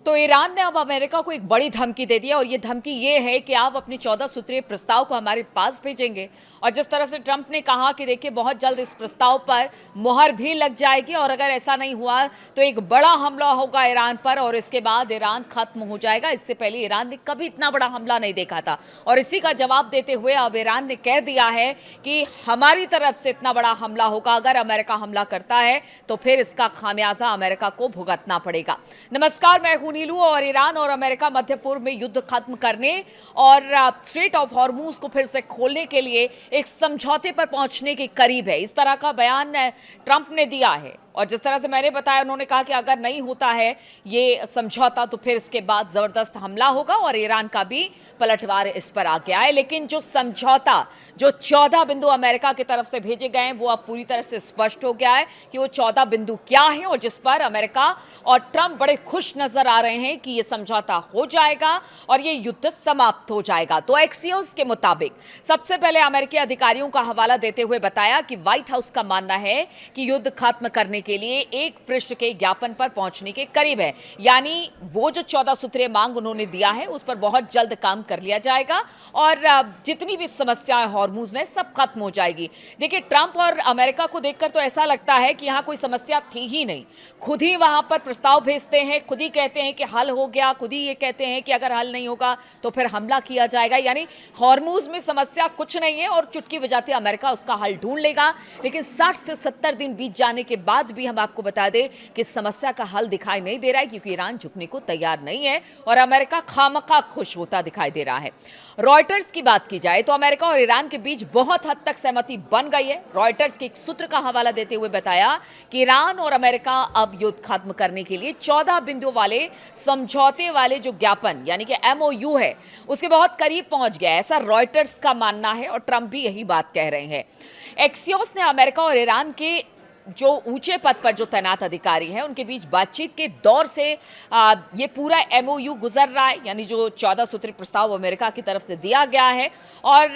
तो ईरान ने अब अमेरिका को एक बड़ी धमकी दे दी है और ये धमकी ये है कि आप अपने 14 सूत्रीय प्रस्ताव को हमारे पास भेजेंगे। और जिस तरह से ट्रंप ने कहा कि देखिए बहुत जल्द इस प्रस्ताव पर मुहर भी लग जाएगी और अगर ऐसा नहीं हुआ तो एक बड़ा हमला होगा ईरान पर और इसके बाद ईरान खत्म हो जाएगा। इससे पहले ईरान ने कभी इतना बड़ा हमला नहीं देखा था और इसी का जवाब देते हुए अब ईरान ने कह दिया है कि हमारी तरफ से इतना बड़ा हमला होगा। अगर अमेरिका हमला करता है तो फिर इसका खामियाजा अमेरिका को भुगतना पड़ेगा। नमस्कार, मैं हूं नीलू और ईरान और अमेरिका मध्य पूर्व में युद्ध खत्म करने और स्ट्रेट ऑफ हॉर्मूज को फिर से खोलने के लिए एक समझौते पर पहुंचने के करीब है, इस तरह का बयान ट्रंप ने दिया है। और जिस तरह से मैंने बताया, उन्होंने कहा कि अगर नहीं होता है ये समझौता तो फिर इसके बाद जबरदस्त हमला होगा और ईरान का भी पलटवार इस पर आ गया है। लेकिन जो समझौता, जो 14 बिंदु अमेरिका की तरफ से भेजे गए हैं वो अब पूरी तरह से स्पष्ट हो गया है कि वो 14 बिंदु क्या है और जिस पर अमेरिका और ट्रंप बड़े खुश नजर आ रहे हैं कि ये समझौता हो जाएगा और ये युद्ध समाप्त हो जाएगा। तो एक्सियोस के मुताबिक सबसे पहले अमेरिकी अधिकारियों का हवाला देते हुए बताया कि व्हाइट हाउस का मानना है कि युद्ध खत्म करने के लिए एक पृष्ठ के ज्ञापन पर पहुंचने के करीब है। यानी वो जो 14 सूत्रीय मांग उन्होंने दिया है उस पर बहुत जल्द काम कर लिया जाएगा और जितनी भी समस्याएं हॉर्मूज में सब खत्म हो जाएगी। देखिए, ट्रंप और अमेरिका को देखकर तो ऐसा लगता है कि यहां कोई समस्या थी ही नहीं। खुद ही वहां पर प्रस्ताव भेजते हैं, खुद ही कहते हैं कि हल हो गया, खुद ही ये कहते हैं कि अगर हल नहीं होगा तो फिर हमला किया जाएगा। यानी हॉर्मूज में समस्या कुछ नहीं है और चुटकी बजाते अमेरिका उसका हल ढूंढ लेगा। लेकिन 60 से 70 दिन बीत जाने के बाद भी हम आपको बता दें कि समस्या का हल दिखाई नहीं दे रहा है क्योंकि ईरान झुकने को तैयार नहीं है और अमेरिका खामखा खुश होता दिखाई दे रहा है। रॉयटर्स की बात की जाए तो अमेरिका और ईरान के बीच बहुत हद तक सहमति बन गई है। रॉयटर्स के एक सूत्र का हवाला देते हुए बताया कि ईरान और अमेरिका अब युद्ध खत्म करने के लिए 14 बिंदुओं वाले समझौते वाले जो ज्ञापन यानी कि एमओयू है उसके बहुत करीब पहुंच गया है, ऐसा रॉयटर्स का मानना है और ट्रंप भी यही बात कह रहे हैं। एक्सियोस ने अमेरिका और ईरान के जो ऊंचे पद पर जो तैनात अधिकारी हैं उनके बीच बातचीत के दौर से ये पूरा एमओयू गुजर रहा है, यानी जो 14 सूत्री प्रस्ताव अमेरिका की तरफ से दिया गया है। और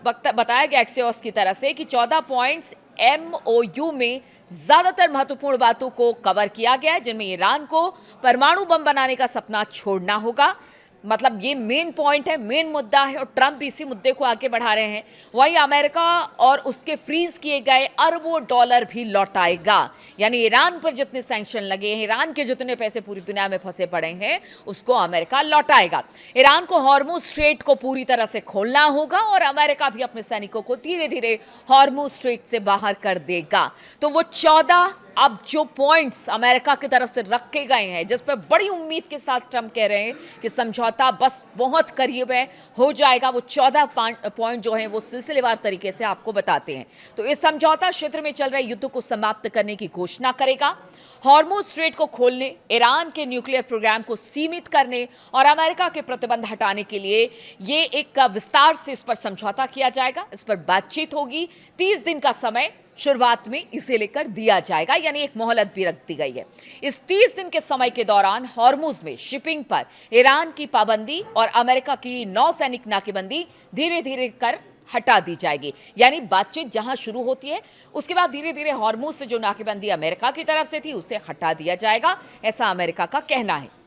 बताया गया एक्सियोस की तरफ से कि 14 पॉइंट्स एमओयू में ज्यादातर महत्वपूर्ण बातों को कवर किया गया है, जिनमें ईरान को परमाणु बम बनाने का सपना छोड़ना होगा। मतलब ये मेन पॉइंट है, मेन मुद्दा है और ट्रंप भी इसी मुद्दे को आगे बढ़ा रहे हैं। वहीं अमेरिका और उसके फ्रीज किए गए अरबों डॉलर भी लौटाएगा। यानी ईरान पर जितने सैंक्शन लगे हैं, ईरान के जितने पैसे पूरी दुनिया में फंसे पड़े हैं उसको अमेरिका लौटाएगा। ईरान को हॉर्मुज स्ट्रेट को पूरी तरह से खोलना होगा और अमेरिका भी अपने सैनिकों को धीरे धीरे हॉर्मुज स्ट्रेट से बाहर कर देगा। तो वो 14 अब जो पॉइंट्स अमेरिका की तरफ से रखे गए हैं, जिस पर बड़ी उम्मीद के साथ ट्रंप कह रहे हैं कि समझौता बस बहुत करीब है, हो जाएगा, वो 14 पॉइंट जो हैं वो सिलसिलेवार तरीके से आपको बताते हैं। तो इस समझौता क्षेत्र में चल रहे युद्ध को समाप्त करने की घोषणा करेगा, हॉर्मुज स्ट्रेट को खोलने, ईरान के न्यूक्लियर प्रोग्राम को सीमित करने और अमेरिका के प्रतिबंध हटाने के लिए ये एक विस्तार से इस पर समझौता किया जाएगा। इस पर बातचीत होगी। 30 दिन का समय शुरुआत में इसे लेकर दिया जाएगा, यानी एक मोहलत भी रख दी गई है। इस 30 दिन के समय के दौरान हॉर्मुज में शिपिंग पर ईरान की पाबंदी और अमेरिका की नौसैनिक नाकेबंदी धीरे धीरे कर हटा दी जाएगी। यानी बातचीत जहां शुरू होती है उसके बाद धीरे धीरे हॉर्मुज से जो नाकेबंदी अमेरिका की तरफ से थी उसे हटा दिया जाएगा, ऐसा अमेरिका का कहना है।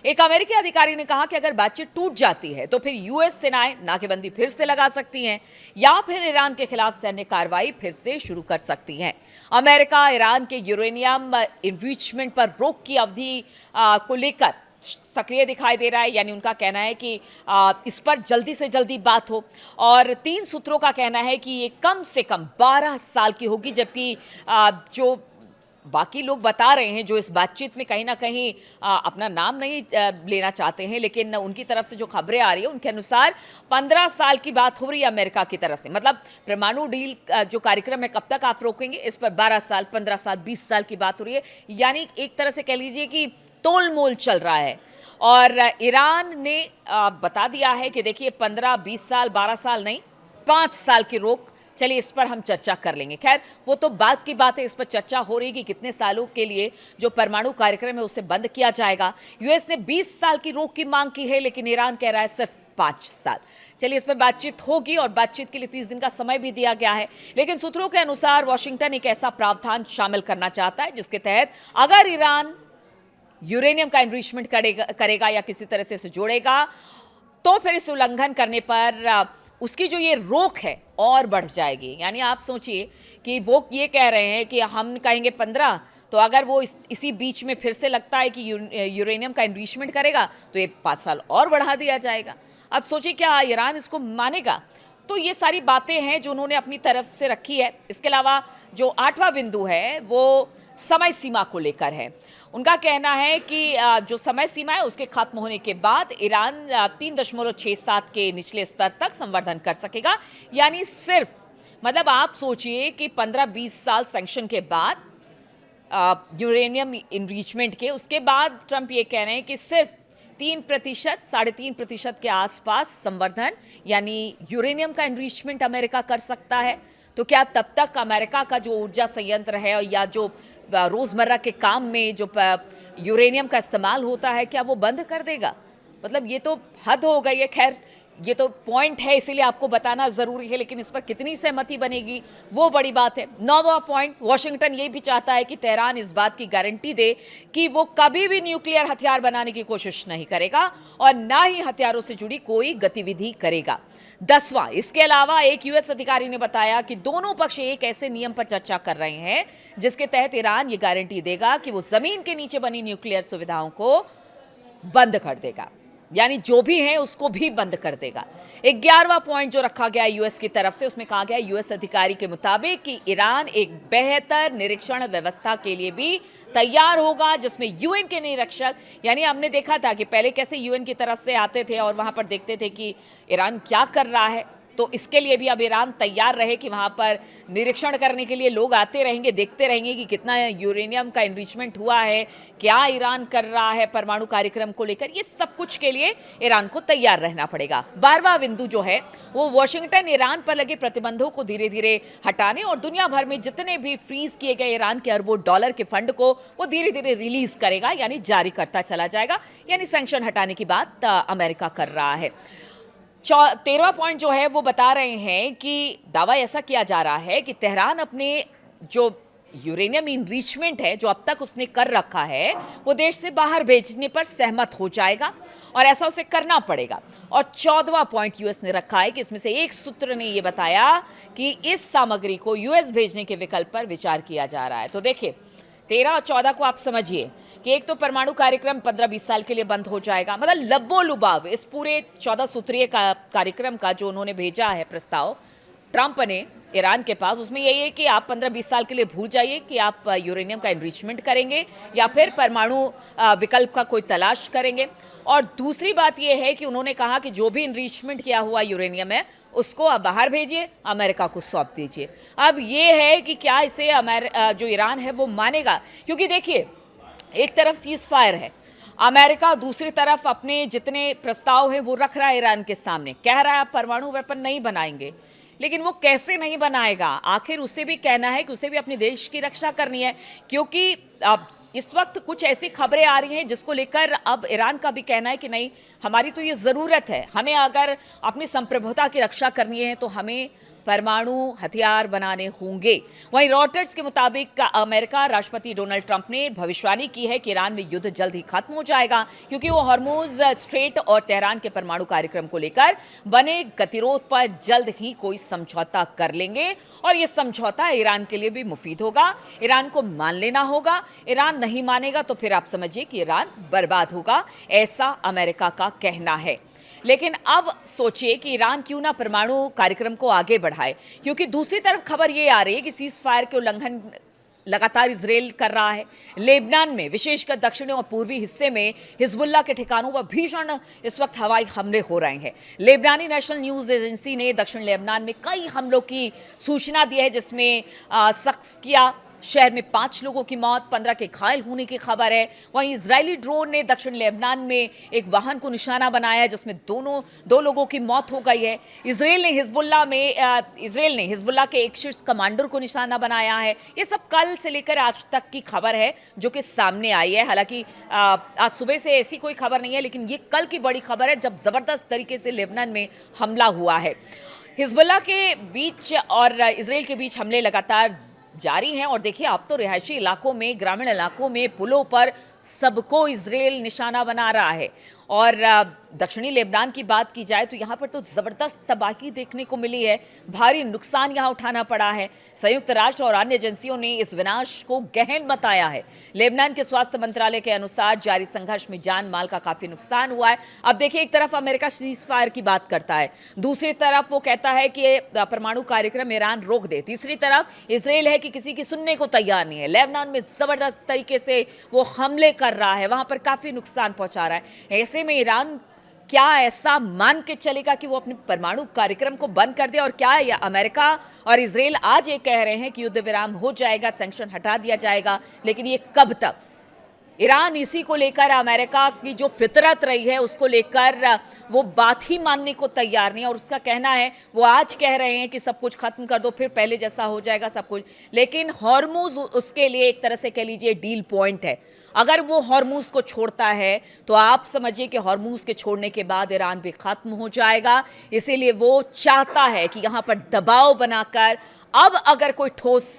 एक अमेरिकी अधिकारी ने कहा कि अगर बातचीत टूट जाती है तो फिर यूएस सेनाएं नाकेबंदी फिर से लगा सकती हैं या फिर ईरान के खिलाफ सैन्य कार्रवाई फिर से शुरू कर सकती हैं। अमेरिका ईरान के यूरेनियम इनरिचमेंट पर रोक की अवधि को लेकर सक्रिय दिखाई दे रहा है। यानी उनका कहना है कि इस पर जल्दी से जल्दी बात हो और 3 सूत्रों का कहना है कि ये कम से कम 12 साल की होगी, जबकि जो बाकी लोग बता रहे हैं जो इस बातचीत में कहीं ना कहीं अपना नाम नहीं लेना चाहते हैं, लेकिन उनकी तरफ से जो खबरें आ रही है उनके अनुसार 15 साल की बात हो रही है अमेरिका की तरफ से। मतलब परमाणु डील जो कार्यक्रम है कब तक आप रोकेंगे, इस पर 12 साल, 15 साल, 20 साल की बात हो रही है। यानी एक तरह से कह लीजिए कि तोल मोल चल रहा है। और ईरान ने बता दिया है कि देखिए 15, 20 साल, 12 साल नहीं, 5 साल की रोक, चलिए इस पर हम चर्चा कर लेंगे। खैर वो तो बात की बात है, इस पर चर्चा हो रही है कि कितने सालों के लिए जो परमाणु कार्यक्रम है उसे बंद किया जाएगा। यूएस ने 20 साल की रोक की मांग की है लेकिन ईरान कह रहा है सिर्फ 5 साल। चलिए इस पर बातचीत होगी और बातचीत के लिए 30 दिन का समय भी दिया गया है। लेकिन सूत्रों के अनुसार वाशिंगटन एक ऐसा प्रावधान शामिल करना चाहता है जिसके तहत अगर ईरान यूरेनियम का एनरिचमेंट करेगा या किसी तरह से इसे जोड़ेगा, तो फिर इस उल्लंघन करने पर उसकी जो ये रोक है और बढ़ जाएगी। यानी आप सोचिए कि वो ये कह रहे हैं कि हम कहेंगे 15, तो अगर वो इसी बीच में फिर से लगता है कि यूरेनियम का एनरिचमेंट करेगा तो ये 5 साल और बढ़ा दिया जाएगा। अब सोचिए क्या ईरान इसको मानेगा? तो ये सारी बातें हैं जो उन्होंने अपनी तरफ से रखी है। इसके अलावा जो 8वां बिंदु है वो समय सीमा को लेकर है। उनका कहना है कि जो समय सीमा है उसके खत्म होने के बाद ईरान 3.67 के निचले स्तर तक संवर्धन कर सकेगा। यानी सिर्फ मतलब आप सोचिए कि 15-20 साल सैंक्शन के बाद यूरेनियम इनरिचमेंट के, उसके बाद ट्रंप ये कह रहे हैं कि सिर्फ 3%, 3.5% के आसपास संवर्धन यानी यूरेनियम का एनरिचमेंट अमेरिका कर सकता है। तो क्या तब तक अमेरिका का जो ऊर्जा संयंत्र है या जो रोजमर्रा के काम में जो यूरेनियम का इस्तेमाल होता है क्या वो बंद कर देगा? मतलब ये तो हद हो गई है। खैर ये तो पॉइंट है इसीलिए आपको बताना ज़रूरी है, लेकिन इस पर कितनी सहमति बनेगी वो बड़ी बात है। 9वां पॉइंट, वॉशिंगटन ये भी चाहता है कि तेहरान इस बात की गारंटी दे कि वो कभी भी न्यूक्लियर हथियार बनाने की कोशिश नहीं करेगा और ना ही हथियारों से जुड़ी कोई गतिविधि करेगा। 10वां, इसके अलावा एक यूएस अधिकारी ने बताया कि दोनों पक्ष एक ऐसे नियम पर चर्चा कर रहे हैं जिसके तहत ईरान ये गारंटी देगा कि वो ज़मीन के नीचे बनी न्यूक्लियर सुविधाओं को बंद कर देगा, यानी जो भी है उसको भी बंद कर देगा। 11वां पॉइंट जो रखा गया यूएस की तरफ से, उसमें कहा गया यूएस अधिकारी के मुताबिक कि ईरान एक बेहतर निरीक्षण व्यवस्था के लिए भी तैयार होगा जिसमें यूएन के निरीक्षक, यानी हमने देखा था कि पहले कैसे यूएन की तरफ से आते थे और वहां पर देखते थे कि ईरान क्या कर रहा है, तो इसके लिए भी अब ईरान तैयार रहे कि वहाँ पर निरीक्षण करने के लिए लोग आते रहेंगे, देखते रहेंगे कि कितना यूरेनियम का एनरिचमेंट हुआ है, क्या ईरान कर रहा है परमाणु कार्यक्रम को लेकर। ये सब कुछ के लिए ईरान को तैयार रहना पड़ेगा। 12वां बिंदु जो है वो वॉशिंगटन ईरान पर लगे प्रतिबंधों को धीरे धीरे हटाने और दुनिया भर में जितने भी फ्रीज किए गए ईरान के अरबों डॉलर के फंड को वो धीरे धीरे रिलीज करेगा, यानी जारी करता चला जाएगा। यानी सैंक्शन हटाने की बात अमेरिका कर रहा है। 13वां पॉइंट जो है वो बता रहे हैं कि दावा ऐसा किया जा रहा है कि तेहरान अपने जो यूरेनियम इनरिचमेंट है जो अब तक उसने कर रखा है वो देश से बाहर भेजने पर सहमत हो जाएगा और ऐसा उसे करना पड़ेगा। और 14वां पॉइंट यूएस ने रखा है कि इसमें से एक सूत्र ने ये बताया कि इस सामग्री को यूएस भेजने के विकल्प पर विचार किया जा रहा है। तो देखिए 13 और 14 को आप समझिए कि एक तो परमाणु कार्यक्रम 15-20 साल के लिए बंद हो जाएगा, मतलब लब्बो लुबाव इस पूरे 14 सूत्रीय कार्यक्रम का जो उन्होंने भेजा है प्रस्ताव ट्रंप ने ईरान के पास, उसमें यही है कि आप 15-20 साल के लिए भूल जाइए कि आप यूरेनियम का एनरिचमेंट करेंगे या फिर परमाणु विकल्प का कोई तलाश करेंगे। और दूसरी बात यह है कि उन्होंने कहा कि जो भी इनरिचमेंट किया हुआ यूरेनियम है उसको आप बाहर भेजिए, अमेरिका को सौंप दीजिए। अब ये है कि क्या इसे जो ईरान है वो मानेगा, क्योंकि देखिए एक तरफ सीज फायर है, अमेरिका दूसरी तरफ अपने जितने प्रस्ताव हैं वो रख रहा है ईरान के सामने, कह रहा है आप परमाणु वेपन नहीं बनाएंगे, लेकिन वो कैसे नहीं बनाएगा? आखिर उसे भी कहना है कि उसे भी अपने देश की रक्षा करनी है, क्योंकि अब इस वक्त कुछ ऐसी खबरें आ रही हैं जिसको लेकर अब ईरान का भी कहना है कि नहीं, हमारी तो ये ज़रूरत है, हमें अगर अपनी संप्रभुता की रक्षा करनी है तो हमें परमाणु हथियार बनाने होंगे। वहीं रॉयटर्स के मुताबिक अमेरिका राष्ट्रपति डोनाल्ड ट्रंप ने भविष्यवाणी की है कि ईरान में युद्ध जल्द ही खत्म हो जाएगा, क्योंकि वो हॉर्मुज स्ट्रेट और तेहरान के परमाणु कार्यक्रम को लेकर बने गतिरोध पर जल्द ही कोई समझौता कर लेंगे और ये समझौता ईरान के लिए भी मुफीद होगा। ईरान को मान लेना होगा, ईरान नहीं मानेगा तो फिर आप समझिए कि ईरान बर्बाद होगा, ऐसा अमेरिका का कहना है। लेकिन अब सोचिए कि ईरान क्यों ना परमाणु कार्यक्रम को आगे बढ़ाए, क्योंकि दूसरी तरफ खबर ये आ रही है कि सीज फायर के उल्लंघन लगातार इजराइल कर रहा है। लेबनान में विशेषकर दक्षिणी और पूर्वी हिस्से में हिजबुल्लाह के ठिकानों पर भीषण इस वक्त हवाई हमले हो रहे हैं। लेबनानी नेशनल न्यूज़ एजेंसी ने दक्षिण लेबनान में कई हमलों की सूचना दी है, जिसमें सक्सिया शहर में 5 लोगों की मौत, 15 के घायल होने की खबर है। वहीं इजरायली ड्रोन ने दक्षिण लेबनान में एक वाहन को निशाना बनाया है जिसमें दो लोगों की मौत हो गई है। इजराइल ने हिजबुल्लाह के एक शीर्ष कमांडर को निशाना बनाया है। ये सब कल से लेकर आज तक की खबर है जो कि सामने आई है। हालांकि आज सुबह से ऐसी कोई खबर नहीं है, लेकिन ये कल की बड़ी खबर है जब जबरदस्त तरीके से लेबनान में हमला हुआ है। हिजबुल्लाह के बीच और इजराइल के बीच हमले लगातार जारी हैं। और देखिए अब तो रिहायशी इलाकों में, ग्रामीण इलाकों में, पुलों पर सबको इजराइल निशाना बना रहा है। और दक्षिणी लेबनान की बात की जाए तो यहाँ पर तो ज़बरदस्त तबाही देखने को मिली है, भारी नुकसान यहाँ उठाना पड़ा है। संयुक्त राष्ट्र और अन्य एजेंसियों ने इस विनाश को गहन बताया है। लेबनान के स्वास्थ्य मंत्रालय के अनुसार जारी संघर्ष में जान माल का काफ़ी नुकसान हुआ है। अब देखिए, एक तरफ अमेरिका सीज फायर की बात करता है, दूसरी तरफ वो कहता है कि परमाणु कार्यक्रम ईरान रोक दे, तीसरी तरफ इसराइल है कि किसी की सुनने को तैयार नहीं है। लेबनान में ज़बरदस्त तरीके से वो हमले कर रहा है, वहाँ पर काफ़ी नुकसान पहुँचा रहा है। ऐसे में ईरान क्या ऐसा मान के चलेगा कि वो अपने परमाणु कार्यक्रम को बंद कर दे? और क्या या अमेरिका और इजराइल आज ये कह रहे हैं कि युद्ध विराम हो जाएगा, सैंक्शन हटा दिया जाएगा, लेकिन ये कब तक? ईरान इसी को लेकर, अमेरिका की जो फितरत रही है उसको लेकर वो बात ही मानने को तैयार नहीं है। और उसका कहना है, वो आज कह रहे हैं कि सब कुछ खत्म कर दो, फिर पहले जैसा हो जाएगा सब कुछ। लेकिन हॉर्मूज उसके लिए एक तरह से कह लीजिए डील पॉइंट है। अगर वो हॉर्मूज को छोड़ता है तो आप समझिए कि हॉर्मूज के छोड़ने के बाद ईरान भी खत्म हो जाएगा। इसीलिए वो चाहता है कि यहाँ पर दबाव बनाकर अब अगर कोई ठोस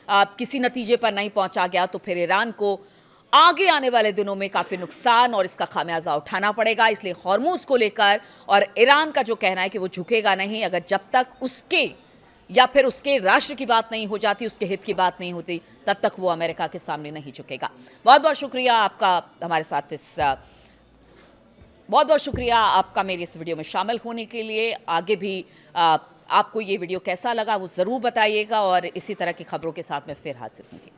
किसी नतीजे पर नहीं पहुंचा गया तो फिर ईरान को आगे आने वाले दिनों में काफ़ी नुकसान और इसका खामियाजा उठाना पड़ेगा। इसलिए हॉर्मूज को लेकर और ईरान का जो कहना है कि वो झुकेगा नहीं, अगर जब तक उसके या फिर उसके राष्ट्र की बात नहीं हो जाती, उसके हित की बात नहीं होती, तब तक वो अमेरिका के सामने नहीं झुकेगा। बहुत बहुत शुक्रिया आपका हमारे साथ बहुत बहुत शुक्रिया आपका मेरी इस वीडियो में शामिल होने के लिए। आगे भी आपको ये वीडियो कैसा लगा वो ज़रूर बताइएगा और इसी तरह की खबरों के साथ मैं फिर हाजिर होंगी।